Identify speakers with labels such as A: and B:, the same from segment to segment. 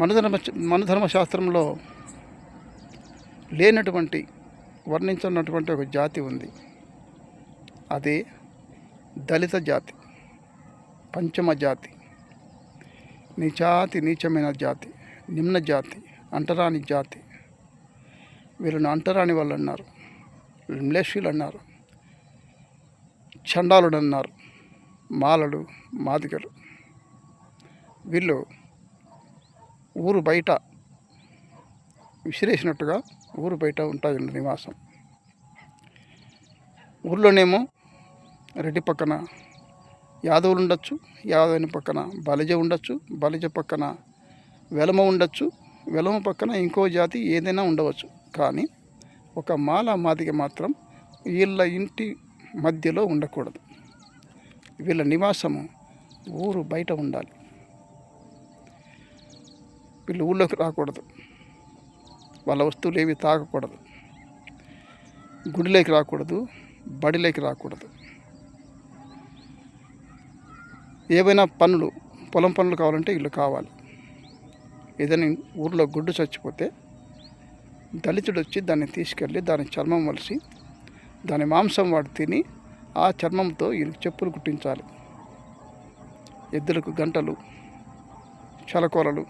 A: మన ధర్మశాస్త్రంలో లేనటువంటి వర్ణించినటువంటి ఒక జాతి ఉంది. అదే దళిత జాతి, పంచమ జాతి, నీచమైన జాతి, నిమ్న జాతి, అంటరాని జాతి. వీళ్ళని అంటరాని వాళ్ళు అన్నారు, మ్లేషులు అన్నారు, చండాలుడు అన్నారు, మాలలు, మాదిగలు. వీళ్ళు ఊరు బయట విసిరేసినట్టుగా ఊరు బయట ఉంటుంది నివాసం. ఊర్లోనేమో రెడ్డి పక్కన యాదవులు ఉండొచ్చు, యాదవుని పక్కన బలిజ ఉండొచ్చు, బలిజ పక్కన వెలమ ఉండొచ్చు, వెలమ పక్కన ఇంకో జాతి ఏదైనా ఉండవచ్చు. కానీ ఒక మాల మాదిగ మాత్రం వీళ్ళ ఇంటి మధ్యలో ఉండకూడదు. వీళ్ళ నివాసము ఊరు బయట ఉండాలి. వీళ్ళు ఊళ్ళోకి రాకూడదు, వాళ్ళ వస్తువులు ఏవి తాగకూడదు, గుడిలోకి రాకూడదు, బడిలోకి రాకూడదు. ఏవైనా పనులు, పొలం పనులు కావాలంటే వీళ్ళు కావాలి. ఏదైనా ఊర్లో గుడ్డు చచ్చిపోతే దళితుడు వచ్చి దాన్ని తీసుకెళ్ళి దాని చర్మం వలిసి దాని మాంసం వాడు తిని ఆ చర్మంతో వీళ్ళకి చెప్పులు కుట్టించాలి. ఎద్దులకు గంటలు, చలకోలలు,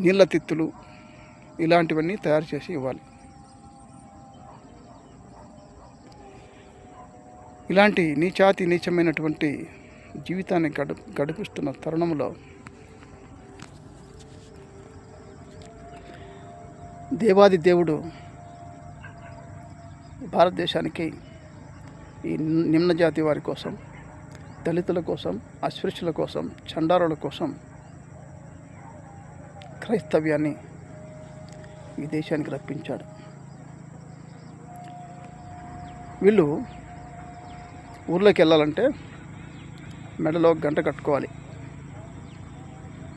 A: నీళ్ళ తిత్తులు ఇలాంటివన్నీ తయారు చేసి ఇవ్వాలి. ఇలాంటి నీచమైనటువంటి జీవితాన్ని గడిపిస్తున్న తరుణంలో దేవాది దేవుడు భారతదేశానికి ఈ నిమ్న జాతి వారి కోసం, దళితుల కోసం, అస్పృశ్యుల కోసం, చండారుల కోసం క్రైస్తవ్యాన్ని ఈ దేశానికి రప్పించాడు. వీళ్ళు ఊర్లోకి వెళ్ళాలంటే మెడలో గంట కట్టుకోవాలి,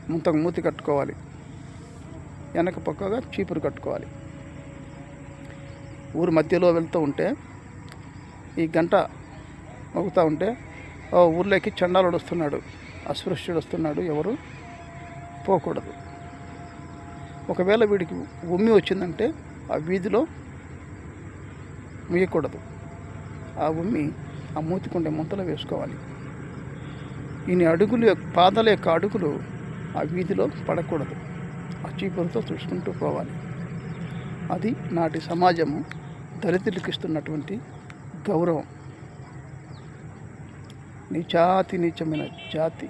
A: ముంతకు మూతి కట్టుకోవాలి, వెనక పక్కగా చీపురు కట్టుకోవాలి. ఊరు మధ్యలో వెళ్తూ ఉంటే ఈ గంట మోగుతూ ఉంటే ఊర్లోకి చండాలుడు వస్తున్నాడు, అస్పృశ్యుడు వస్తున్నాడు, ఎవరు పోకూడదు. ఒకవేళ వీడికి ఉమ్మి వచ్చిందంటే ఆ వీధిలో ముయ్యకూడదు. ఆ ఉమ్మి ఆ మూతికుండే ముంతలో వేసుకోవాలి. ఈయన పాదాల యొక్క అడుగులు ఆ వీధిలో పడకూడదు. ఆ చీపురుతో చూసుకుంటూ పోవాలి. అది నాటి సమాజము దళితులకు ఇస్తున్నటువంటి గౌరవం. నీచమైన జాతి,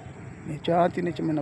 A: నీచమైన